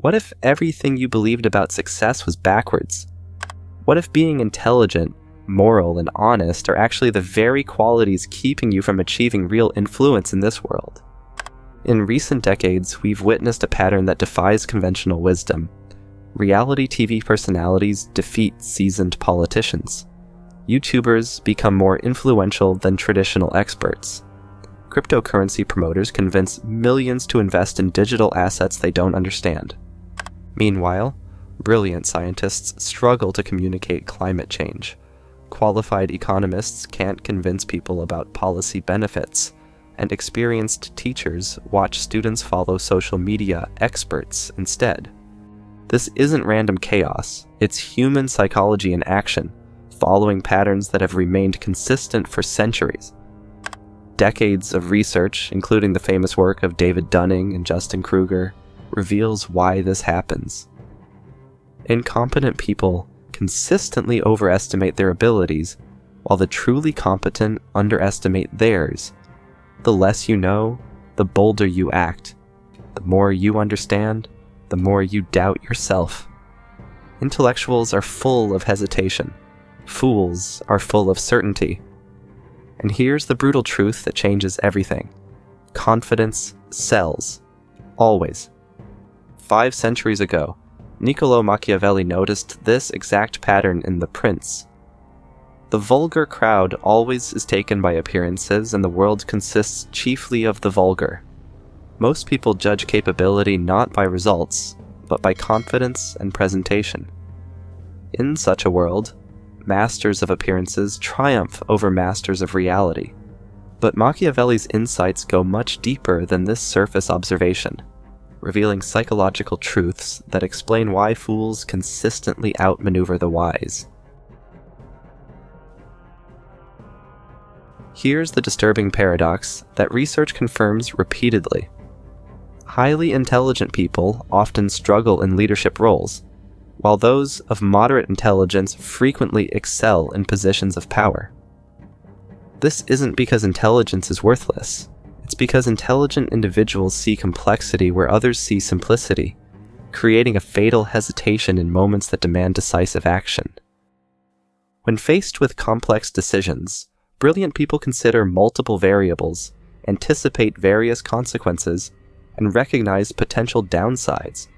What if everything you believed about success was backwards? What if being intelligent, moral, and honest are actually the very qualities keeping you from achieving real influence in this world? In recent decades, we've witnessed a pattern that defies conventional wisdom. Reality TV personalities defeat seasoned politicians. YouTubers become more influential than traditional experts. Cryptocurrency promoters convince millions to invest in digital assets they don't understand. Meanwhile, brilliant scientists struggle to communicate climate change. Qualified economists can't convince people about policy benefits, and experienced teachers watch students follow social media experts instead. This isn't random chaos, it's human psychology in action, following patterns that have remained consistent for centuries. Decades of research, including the famous work of David Dunning and Justin Kruger, reveals why this happens. Incompetent people consistently overestimate their abilities, while the truly competent underestimate theirs. The less you know, the bolder you act. The more you understand, the more you doubt yourself. Intellectuals are full of hesitation. Fools are full of certainty. And here's the brutal truth that changes everything. Confidence sells. Always. 5 centuries ago, Niccolò Machiavelli noticed this exact pattern in The Prince. The vulgar crowd always is taken by appearances, and the world consists chiefly of the vulgar. Most people judge capability not by results, but by confidence and presentation. In such a world, masters of appearances triumph over masters of reality. But Machiavelli's insights go much deeper than this surface observation, revealing psychological truths that explain why fools consistently outmaneuver the wise. Here's the disturbing paradox that research confirms repeatedly. Highly intelligent people often struggle in leadership roles, while those of moderate intelligence frequently excel in positions of power. This isn't because intelligence is worthless. It's because intelligent individuals see complexity where others see simplicity, creating a fatal hesitation in moments that demand decisive action. When faced with complex decisions, brilliant people consider multiple variables, anticipate various consequences, and recognize potential downsides.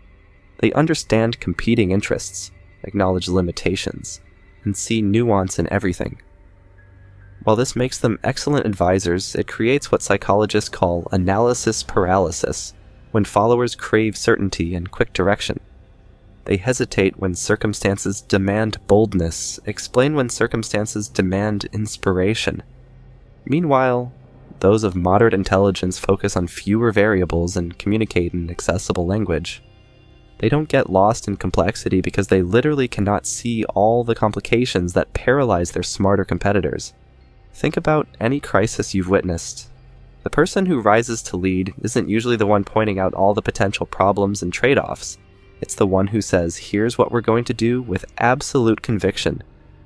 They understand competing interests, acknowledge limitations, and see nuance in everything. While this makes them excellent advisors, it creates what psychologists call analysis paralysis, when followers crave certainty and quick direction. They hesitate when circumstances demand boldness, explain when circumstances demand inspiration. Meanwhile, those of moderate intelligence focus on fewer variables and communicate in accessible language. They don't get lost in complexity because they literally cannot see all the complications that paralyze their smarter competitors. Think about any crisis you've witnessed. The person who rises to lead isn't usually the one pointing out all the potential problems and trade-offs. It's the one who says, here's what we're going to do with absolute conviction,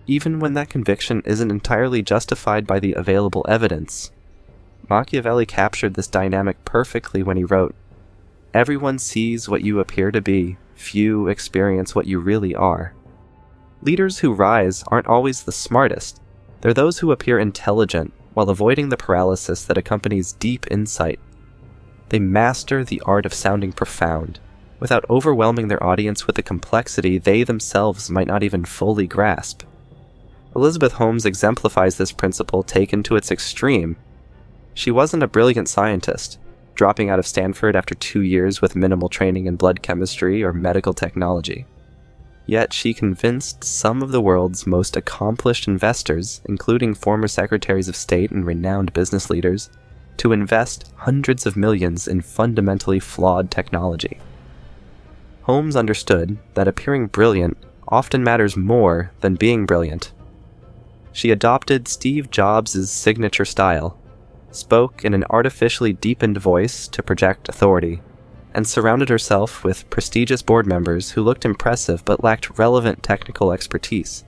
even when that conviction isn't entirely justified by the available evidence. Machiavelli captured this dynamic perfectly when he wrote, "Everyone sees what you appear to be, few experience what you really are." Leaders who rise aren't always the smartest. They're those who appear intelligent while avoiding the paralysis that accompanies deep insight. They master the art of sounding profound, without overwhelming their audience with a complexity they themselves might not even fully grasp. Elizabeth Holmes exemplifies this principle taken to its extreme. She wasn't a brilliant scientist, dropping out of Stanford after 2 years with minimal training in blood chemistry or medical technology. Yet she convinced some of the world's most accomplished investors, including former secretaries of state and renowned business leaders, to invest hundreds of millions in fundamentally flawed technology. Holmes understood that appearing brilliant often matters more than being brilliant. She adopted Steve Jobs' signature style, spoke in an artificially deepened voice to project authority, and surrounded herself with prestigious board members who looked impressive but lacked relevant technical expertise.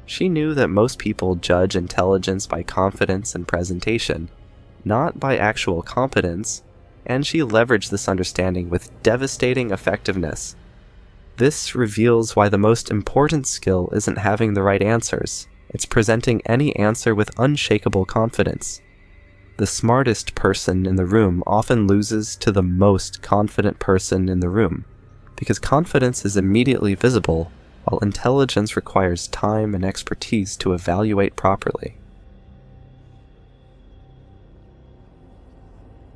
She knew that most people judge intelligence by confidence and presentation, not by actual competence, and she leveraged this understanding with devastating effectiveness. This reveals why the most important skill isn't having the right answers. It's presenting any answer with unshakable confidence. The smartest person in the room often loses to the most confident person in the room, because confidence is immediately visible, while intelligence requires time and expertise to evaluate properly.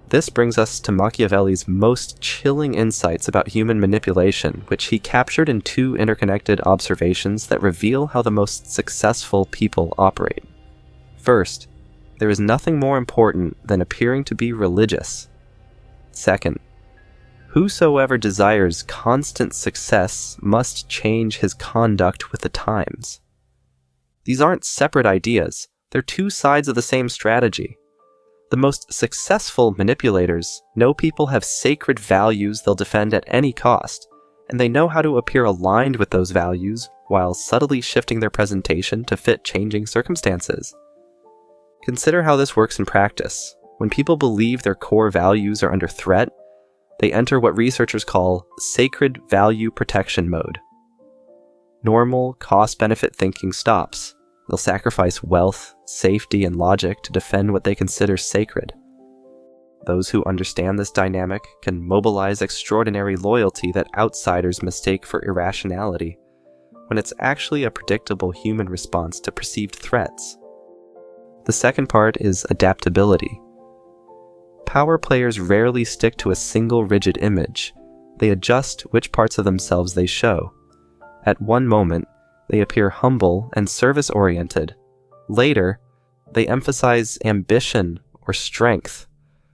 This brings us to Machiavelli's most chilling insights about human manipulation, which he captured in two interconnected observations that reveal how the most successful people operate. First, there is nothing more important than appearing to be religious. Second, whosoever desires constant success must change his conduct with the times. These aren't separate ideas, they're two sides of the same strategy. The most successful manipulators know people have sacred values they'll defend at any cost, and they know how to appear aligned with those values while subtly shifting their presentation to fit changing circumstances. Consider how this works in practice. When people believe their core values are under threat, they enter what researchers call sacred value protection mode. Normal, cost-benefit thinking stops. They'll sacrifice wealth, safety, and logic to defend what they consider sacred. Those who understand this dynamic can mobilize extraordinary loyalty that outsiders mistake for irrationality, when it's actually a predictable human response to perceived threats. The second part is adaptability. Power players rarely stick to a single rigid image. They adjust which parts of themselves they show. At one moment, they appear humble and service-oriented. Later, they emphasize ambition or strength,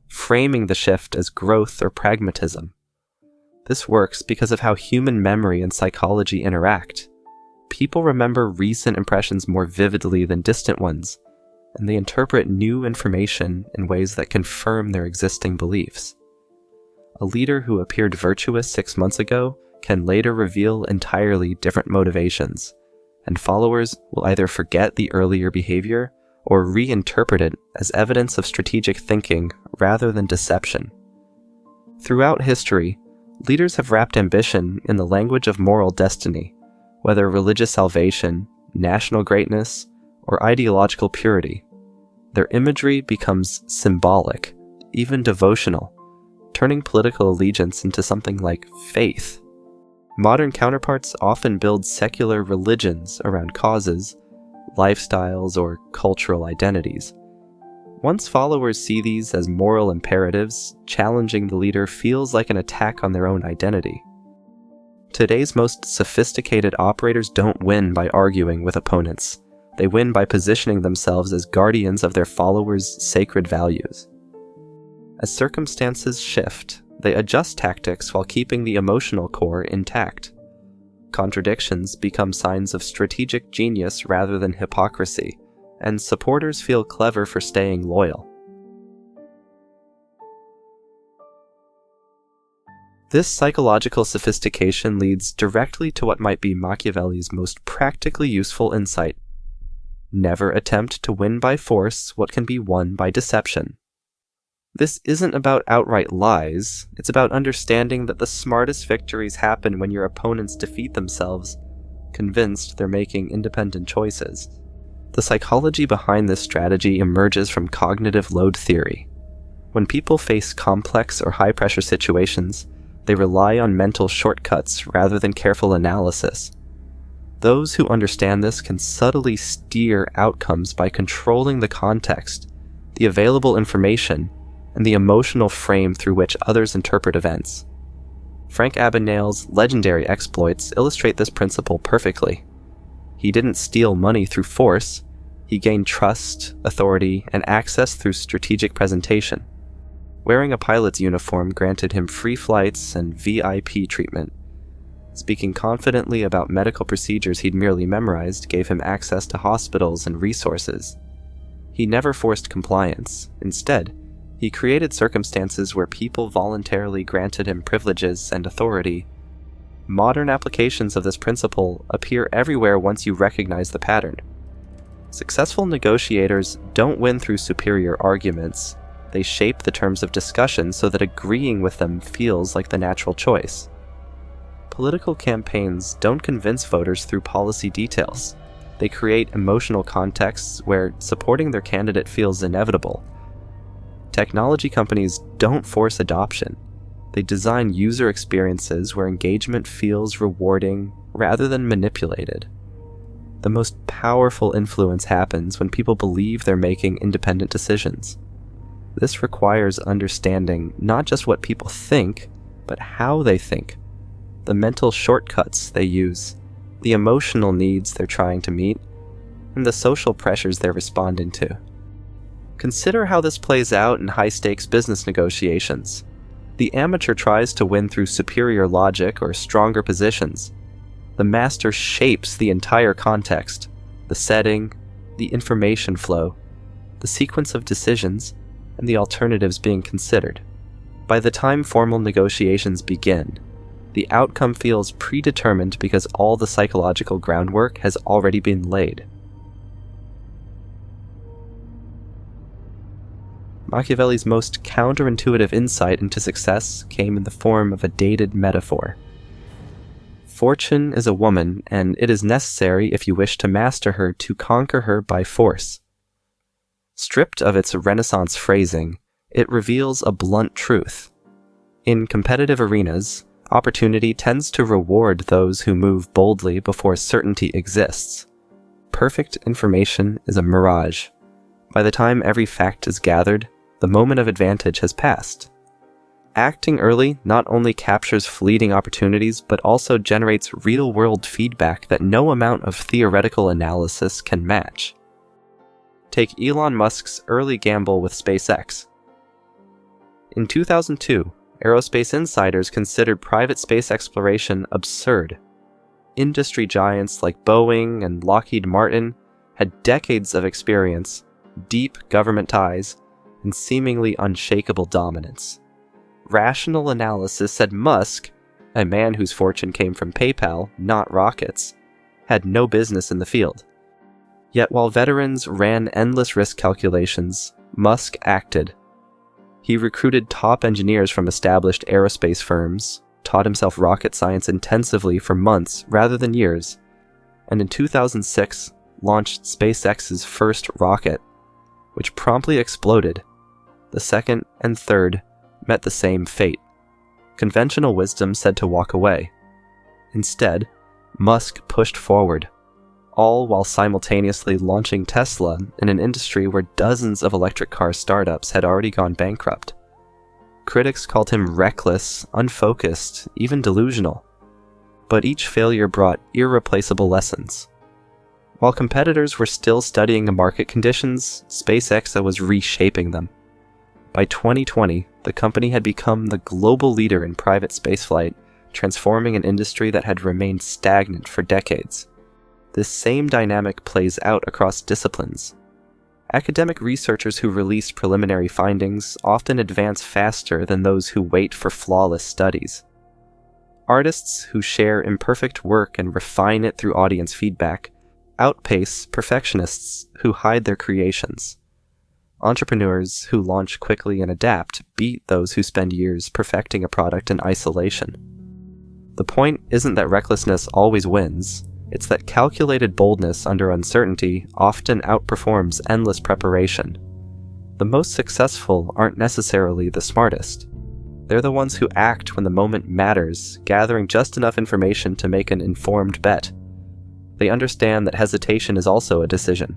framing the shift as growth or pragmatism. This works because of how human memory and psychology interact. People remember recent impressions more vividly than distant ones, and they interpret new information in ways that confirm their existing beliefs. A leader who appeared virtuous 6 months ago can later reveal entirely different motivations, and followers will either forget the earlier behavior or reinterpret it as evidence of strategic thinking rather than deception. Throughout history, leaders have wrapped ambition in the language of moral destiny, whether religious salvation, national greatness, or ideological purity. Their imagery becomes symbolic, even devotional, turning political allegiance into something like faith. Modern counterparts often build secular religions around causes, lifestyles, or cultural identities. Once followers see these as moral imperatives, challenging the leader feels like an attack on their own identity. Today's most sophisticated operators don't win by arguing with opponents. They win by positioning themselves as guardians of their followers' sacred values. As circumstances shift, they adjust tactics while keeping the emotional core intact. Contradictions become signs of strategic genius rather than hypocrisy, and supporters feel clever for staying loyal. This psychological sophistication leads directly to what might be Machiavelli's most practically useful insight. Never attempt to win by force what can be won by deception. This isn't about outright lies, it's about understanding that the smartest victories happen when your opponents defeat themselves, convinced they're making independent choices. The psychology behind this strategy emerges from cognitive load theory. When people face complex or high-pressure situations, they rely on mental shortcuts rather than careful analysis. Those who understand this can subtly steer outcomes by controlling the context, the available information, and the emotional frame through which others interpret events. Frank Abagnale's legendary exploits illustrate this principle perfectly. He didn't steal money through force, he gained trust, authority, and access through strategic presentation. Wearing a pilot's uniform granted him free flights and VIP treatment. Speaking confidently about medical procedures he'd merely memorized gave him access to hospitals and resources. He never forced compliance. Instead, he created circumstances where people voluntarily granted him privileges and authority. Modern applications of this principle appear everywhere once you recognize the pattern. Successful negotiators don't win through superior arguments. They shape the terms of discussion so that agreeing with them feels like the natural choice. Political campaigns don't convince voters through policy details. They create emotional contexts where supporting their candidate feels inevitable. Technology companies don't force adoption. They design user experiences where engagement feels rewarding rather than manipulated. The most powerful influence happens when people believe they're making independent decisions. This requires understanding not just what people think, but how they think, the mental shortcuts they use, the emotional needs they're trying to meet, and the social pressures they're responding to. Consider how this plays out in high-stakes business negotiations. The amateur tries to win through superior logic or stronger positions. The master shapes the entire context, the setting, the information flow, the sequence of decisions, and the alternatives being considered. By the time formal negotiations begin, the outcome feels predetermined because all the psychological groundwork has already been laid. Machiavelli's most counterintuitive insight into success came in the form of a dated metaphor. Fortune is a woman, and it is necessary, if you wish to master her, to conquer her by force. Stripped of its Renaissance phrasing, it reveals a blunt truth. In competitive arenas, opportunity tends to reward those who move boldly before certainty exists. Perfect information is a mirage. By the time every fact is gathered, the moment of advantage has passed. Acting early not only captures fleeting opportunities, but also generates real-world feedback that no amount of theoretical analysis can match. Take Elon Musk's early gamble with SpaceX. In 2002, aerospace insiders considered private space exploration absurd. Industry giants like Boeing and Lockheed Martin had decades of experience, deep government ties, and seemingly unshakable dominance. Rational analysis said Musk, a man whose fortune came from PayPal, not rockets, had no business in the field. Yet while veterans ran endless risk calculations, Musk acted. He recruited top engineers from established aerospace firms, taught himself rocket science intensively for months rather than years, and in 2006 launched SpaceX's first rocket, which promptly exploded. The second and third met the same fate. Conventional wisdom said to walk away. Instead, Musk pushed forward, all while simultaneously launching Tesla in an industry where dozens of electric car startups had already gone bankrupt. Critics called him reckless, unfocused, even delusional. But each failure brought irreplaceable lessons. While competitors were still studying the market conditions, SpaceX was reshaping them. By 2020, the company had become the global leader in private spaceflight, transforming an industry that had remained stagnant for decades. This same dynamic plays out across disciplines. Academic researchers who release preliminary findings often advance faster than those who wait for flawless studies. Artists who share imperfect work and refine it through audience feedback outpace perfectionists who hide their creations. Entrepreneurs who launch quickly and adapt beat those who spend years perfecting a product in isolation. The point isn't that recklessness always wins, it's that calculated boldness under uncertainty often outperforms endless preparation. The most successful aren't necessarily the smartest. They're the ones who act when the moment matters, gathering just enough information to make an informed bet. They understand that hesitation is also a decision,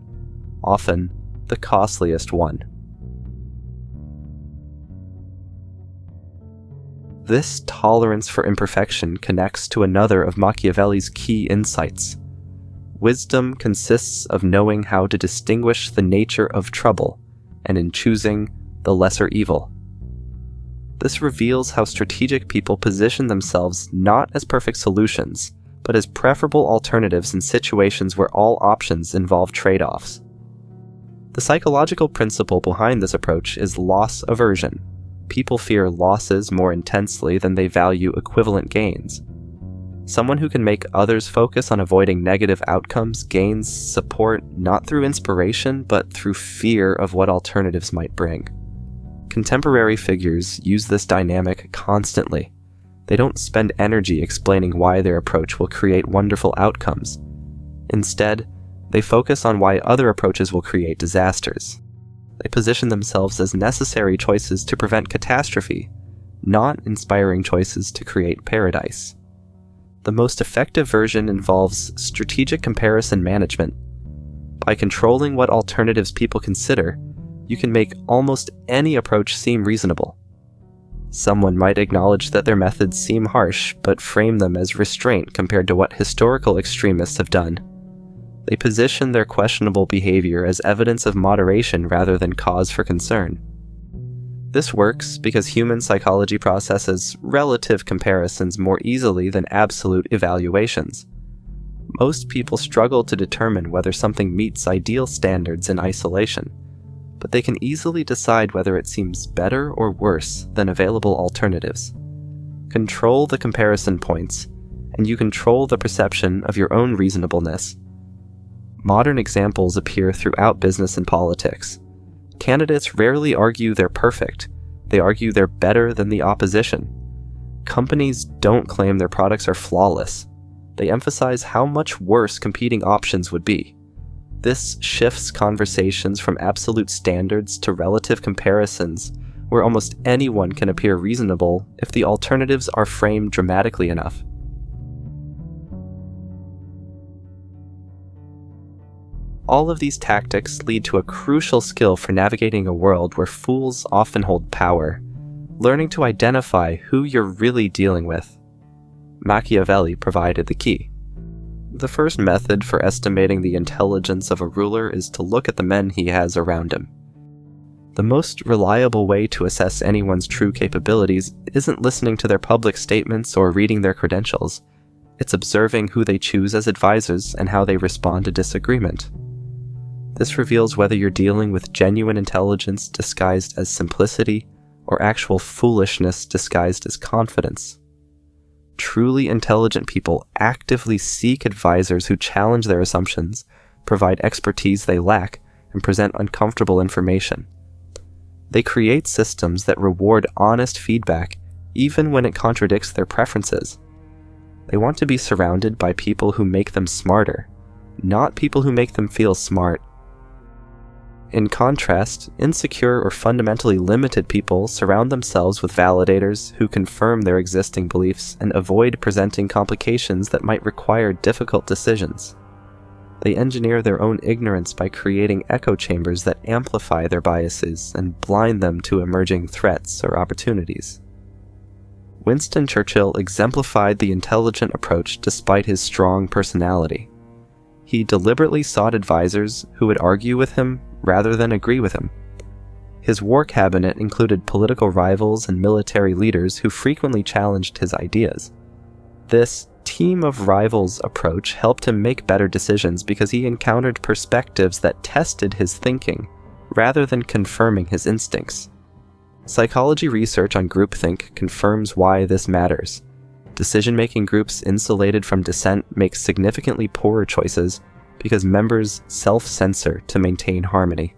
often the costliest one. This tolerance for imperfection connects to another of Machiavelli's key insights. Wisdom consists of knowing how to distinguish the nature of trouble, and in choosing the lesser evil. This reveals how strategic people position themselves not as perfect solutions, but as preferable alternatives in situations where all options involve trade-offs. The psychological principle behind this approach is loss aversion. People fear losses more intensely than they value equivalent gains. Someone who can make others focus on avoiding negative outcomes gains support not through inspiration, but through fear of what alternatives might bring. Contemporary figures use this dynamic constantly. They don't spend energy explaining why their approach will create wonderful outcomes. Instead, they focus on why other approaches will create disasters. They position themselves as necessary choices to prevent catastrophe, not inspiring choices to create paradise. The most effective version involves strategic comparison management. By controlling what alternatives people consider, you can make almost any approach seem reasonable. Someone might acknowledge that their methods seem harsh, but frame them as restraint compared to what historical extremists have done. They position their questionable behavior as evidence of moderation rather than cause for concern. This works because human psychology processes relative comparisons more easily than absolute evaluations. Most people struggle to determine whether something meets ideal standards in isolation, but they can easily decide whether it seems better or worse than available alternatives. Control the comparison points, and you control the perception of your own reasonableness. Modern examples appear throughout business and politics. Candidates rarely argue they're perfect. They argue they're better than the opposition. Companies don't claim their products are flawless. They emphasize how much worse competing options would be. This shifts conversations from absolute standards to relative comparisons, where almost anyone can appear reasonable if the alternatives are framed dramatically enough. All of these tactics lead to a crucial skill for navigating a world where fools often hold power, learning to identify who you're really dealing with. Machiavelli provided the key. The first method for estimating the intelligence of a ruler is to look at the men he has around him. The most reliable way to assess anyone's true capabilities isn't listening to their public statements or reading their credentials. It's observing who they choose as advisors and how they respond to disagreement. This reveals whether you're dealing with genuine intelligence disguised as simplicity or actual foolishness disguised as confidence. Truly intelligent people actively seek advisors who challenge their assumptions, provide expertise they lack, and present uncomfortable information. They create systems that reward honest feedback, even when it contradicts their preferences. They want to be surrounded by people who make them smarter, not people who make them feel smart. In contrast, insecure or fundamentally limited people surround themselves with validators who confirm their existing beliefs and avoid presenting complications that might require difficult decisions. They engineer their own ignorance by creating echo chambers that amplify their biases and blind them to emerging threats or opportunities. Winston Churchill exemplified the intelligent approach despite his strong personality. He deliberately sought advisors who would argue with him rather than agree with him. His war cabinet included political rivals and military leaders who frequently challenged his ideas. This team of rivals approach helped him make better decisions because he encountered perspectives that tested his thinking rather than confirming his instincts. Psychology research on groupthink confirms why this matters. Decision-making groups insulated from dissent make significantly poorer choices because members self-censor to maintain harmony.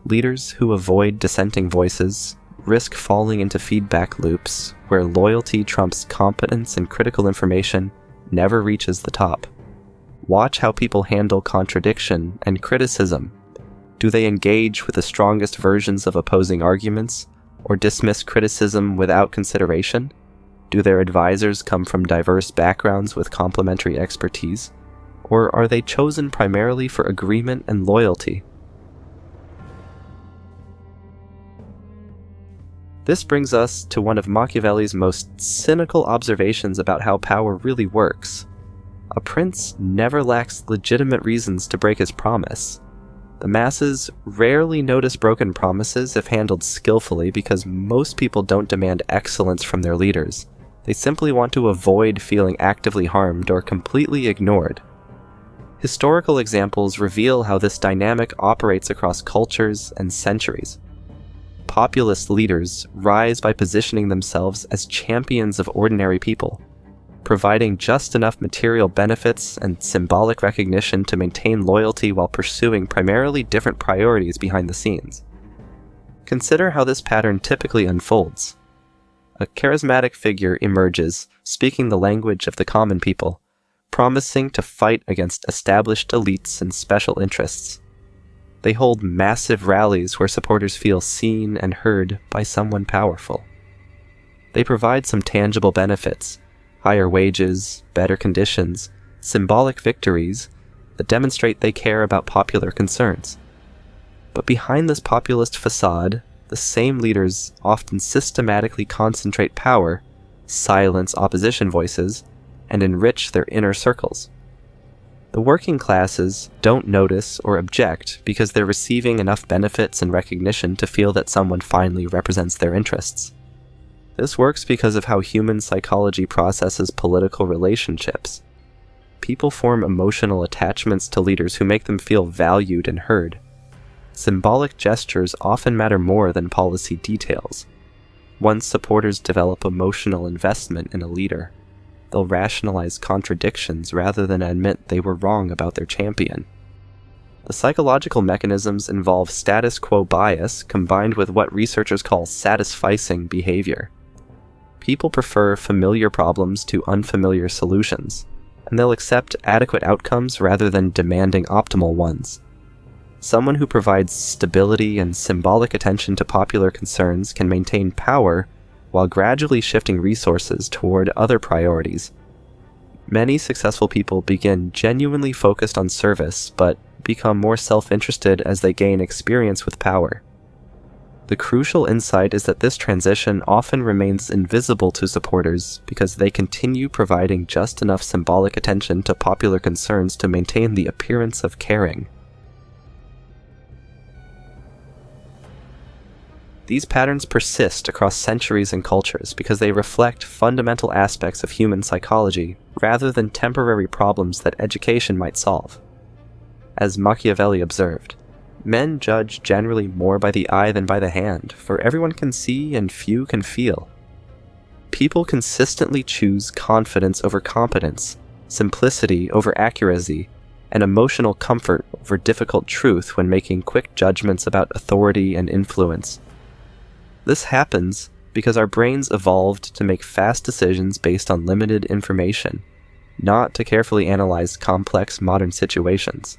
Leaders who avoid dissenting voices risk falling into feedback loops where loyalty trumps competence and critical information never reaches the top. Watch how people handle contradiction and criticism. Do they engage with the strongest versions of opposing arguments, or dismiss criticism without consideration? Do their advisors come from diverse backgrounds with complementary expertise? Or are they chosen primarily for agreement and loyalty? This brings us to one of Machiavelli's most cynical observations about how power really works. A prince never lacks legitimate reasons to break his promise. The masses rarely notice broken promises if handled skillfully because most people don't demand excellence from their leaders. They simply want to avoid feeling actively harmed or completely ignored. Historical examples reveal how this dynamic operates across cultures and centuries. Populist leaders rise by positioning themselves as champions of ordinary people, providing just enough material benefits and symbolic recognition to maintain loyalty while pursuing primarily different priorities behind the scenes. Consider how this pattern typically unfolds. A charismatic figure emerges, speaking the language of the common people, promising to fight against established elites and special interests. They hold massive rallies where supporters feel seen and heard by someone powerful. They provide some tangible benefits, higher wages, better conditions, symbolic victories that demonstrate they care about popular concerns. But behind this populist facade, the same leaders often systematically concentrate power, silence opposition voices, and enrich their inner circles. The working classes don't notice or object because they're receiving enough benefits and recognition to feel that someone finally represents their interests. This works because of how human psychology processes political relationships. People form emotional attachments to leaders who make them feel valued and heard. Symbolic gestures often matter more than policy details. Once supporters develop emotional investment in a leader, they'll rationalize contradictions rather than admit they were wrong about their champion. The psychological mechanisms involve status quo bias combined with what researchers call satisficing behavior. People prefer familiar problems to unfamiliar solutions, and they'll accept adequate outcomes rather than demanding optimal ones. Someone who provides stability and symbolic attention to popular concerns can maintain power while gradually shifting resources toward other priorities. Many successful people begin genuinely focused on service, but become more self-interested as they gain experience with power. The crucial insight is that this transition often remains invisible to supporters because they continue providing just enough symbolic attention to popular concerns to maintain the appearance of caring. These patterns persist across centuries and cultures because they reflect fundamental aspects of human psychology rather than temporary problems that education might solve. As Machiavelli observed, men judge generally more by the eye than by the hand, for everyone can see and few can feel. People consistently choose confidence over competence, simplicity over accuracy, and emotional comfort over difficult truth when making quick judgments about authority and influence. This happens because our brains evolved to make fast decisions based on limited information, not to carefully analyze complex modern situations.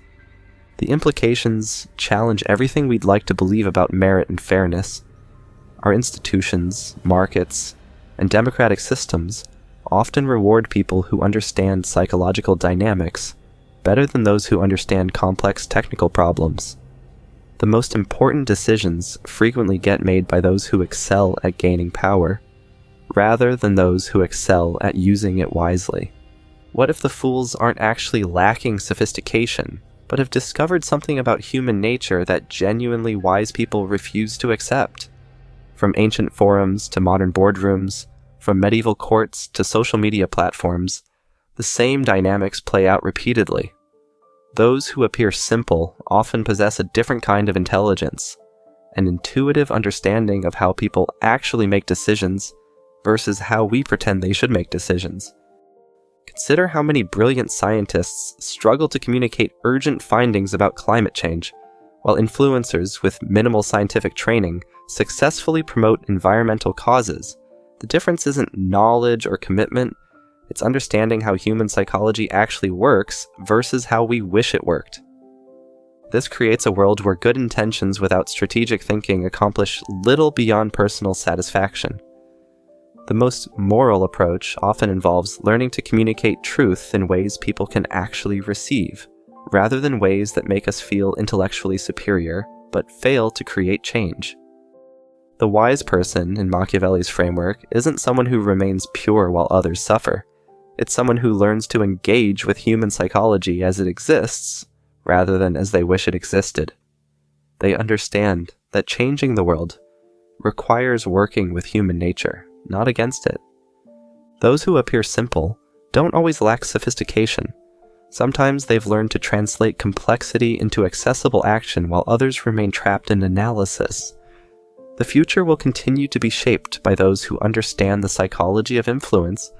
The implications challenge everything we'd like to believe about merit and fairness. Our institutions, markets, and democratic systems often reward people who understand psychological dynamics better than those who understand complex technical problems. The most important decisions frequently get made by those who excel at gaining power, rather than those who excel at using it wisely. What if the fools aren't actually lacking sophistication, but have discovered something about human nature that genuinely wise people refuse to accept? From ancient forums to modern boardrooms, from medieval courts to social media platforms, the same dynamics play out repeatedly. Those who appear simple often possess a different kind of intelligence, an intuitive understanding of how people actually make decisions versus how we pretend they should make decisions. Consider how many brilliant scientists struggle to communicate urgent findings about climate change, while influencers with minimal scientific training successfully promote environmental causes. The difference isn't knowledge or commitment, it's understanding how human psychology actually works versus how we wish it worked. This creates a world where good intentions without strategic thinking accomplish little beyond personal satisfaction. The most moral approach often involves learning to communicate truth in ways people can actually receive, rather than ways that make us feel intellectually superior, but fail to create change. The wise person, in Machiavelli's framework, isn't someone who remains pure while others suffer. It's someone who learns to engage with human psychology as it exists, rather than as they wish it existed. They understand that changing the world requires working with human nature, not against it. Those who appear simple don't always lack sophistication. Sometimes they've learned to translate complexity into accessible action while others remain trapped in analysis. The future will continue to be shaped by those who understand the psychology of influence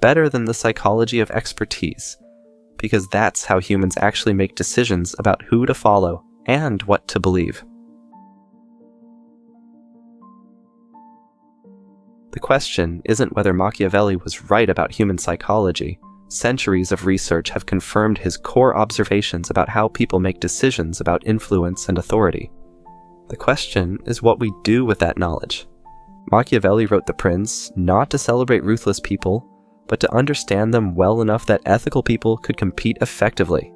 better than the psychology of expertise, because that's how humans actually make decisions about who to follow and what to believe. The question isn't whether Machiavelli was right about human psychology. Centuries of research have confirmed his core observations about how people make decisions about influence and authority. The question is what we do with that knowledge. Machiavelli wrote The Prince not to celebrate ruthless people, but to understand them well enough that ethical people could compete effectively.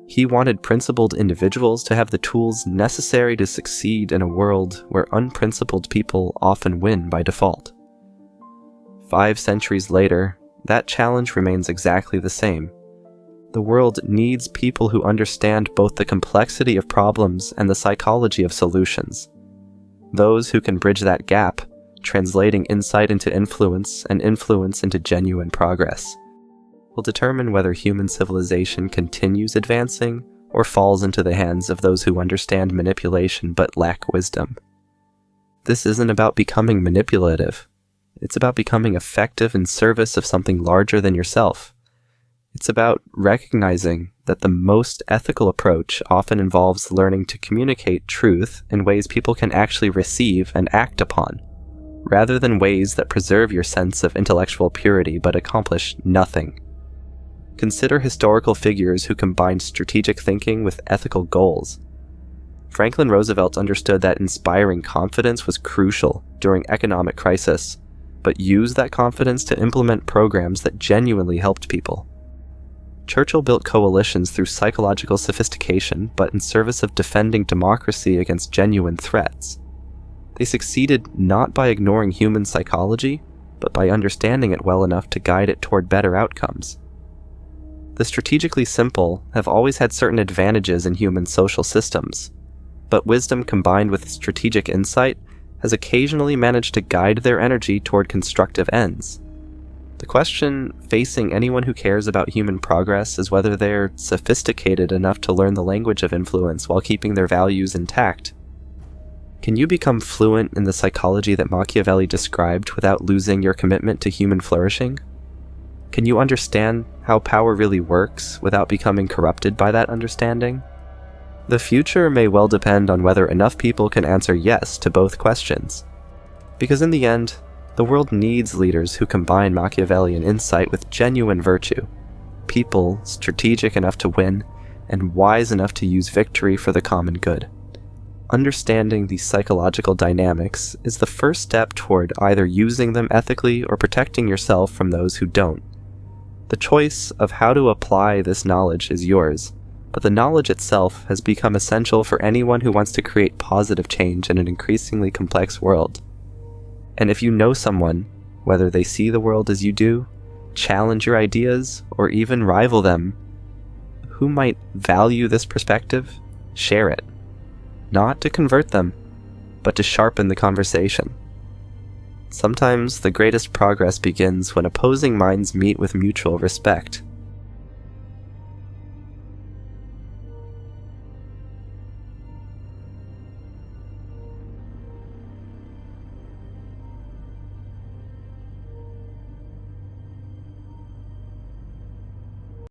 He wanted principled individuals to have the tools necessary to succeed in a world where unprincipled people often win by default. 5 centuries later, that challenge remains exactly the same. The world needs people who understand both the complexity of problems and the psychology of solutions. Those who can bridge that gap, translating insight into influence and influence into genuine progress, will determine whether human civilization continues advancing or falls into the hands of those who understand manipulation but lack wisdom. This isn't about becoming manipulative. It's about becoming effective in service of something larger than yourself. It's about recognizing that the most ethical approach often involves learning to communicate truth in ways people can actually receive and act upon, rather than ways that preserve your sense of intellectual purity but accomplish nothing. Consider historical figures who combined strategic thinking with ethical goals. Franklin Roosevelt understood that inspiring confidence was crucial during economic crisis, but used that confidence to implement programs that genuinely helped people. Churchill built coalitions through psychological sophistication, but in service of defending democracy against genuine threats. They succeeded not by ignoring human psychology, but by understanding it well enough to guide it toward better outcomes. The strategically simple have always had certain advantages in human social systems, but wisdom combined with strategic insight has occasionally managed to guide their energy toward constructive ends. The question facing anyone who cares about human progress is whether they're sophisticated enough to learn the language of influence while keeping their values intact. Can you become fluent in the psychology that Machiavelli described without losing your commitment to human flourishing? Can you understand how power really works without becoming corrupted by that understanding? The future may well depend on whether enough people can answer yes to both questions. Because in the end, the world needs leaders who combine Machiavellian insight with genuine virtue, people strategic enough to win and wise enough to use victory for the common good. Understanding these psychological dynamics is the first step toward either using them ethically or protecting yourself from those who don't. The choice of how to apply this knowledge is yours, but the knowledge itself has become essential for anyone who wants to create positive change in an increasingly complex world. And if you know someone, whether they see the world as you do, challenge your ideas, or even rival them, who might value this perspective, share it. Not to convert them, but to sharpen the conversation. Sometimes the greatest progress begins when opposing minds meet with mutual respect.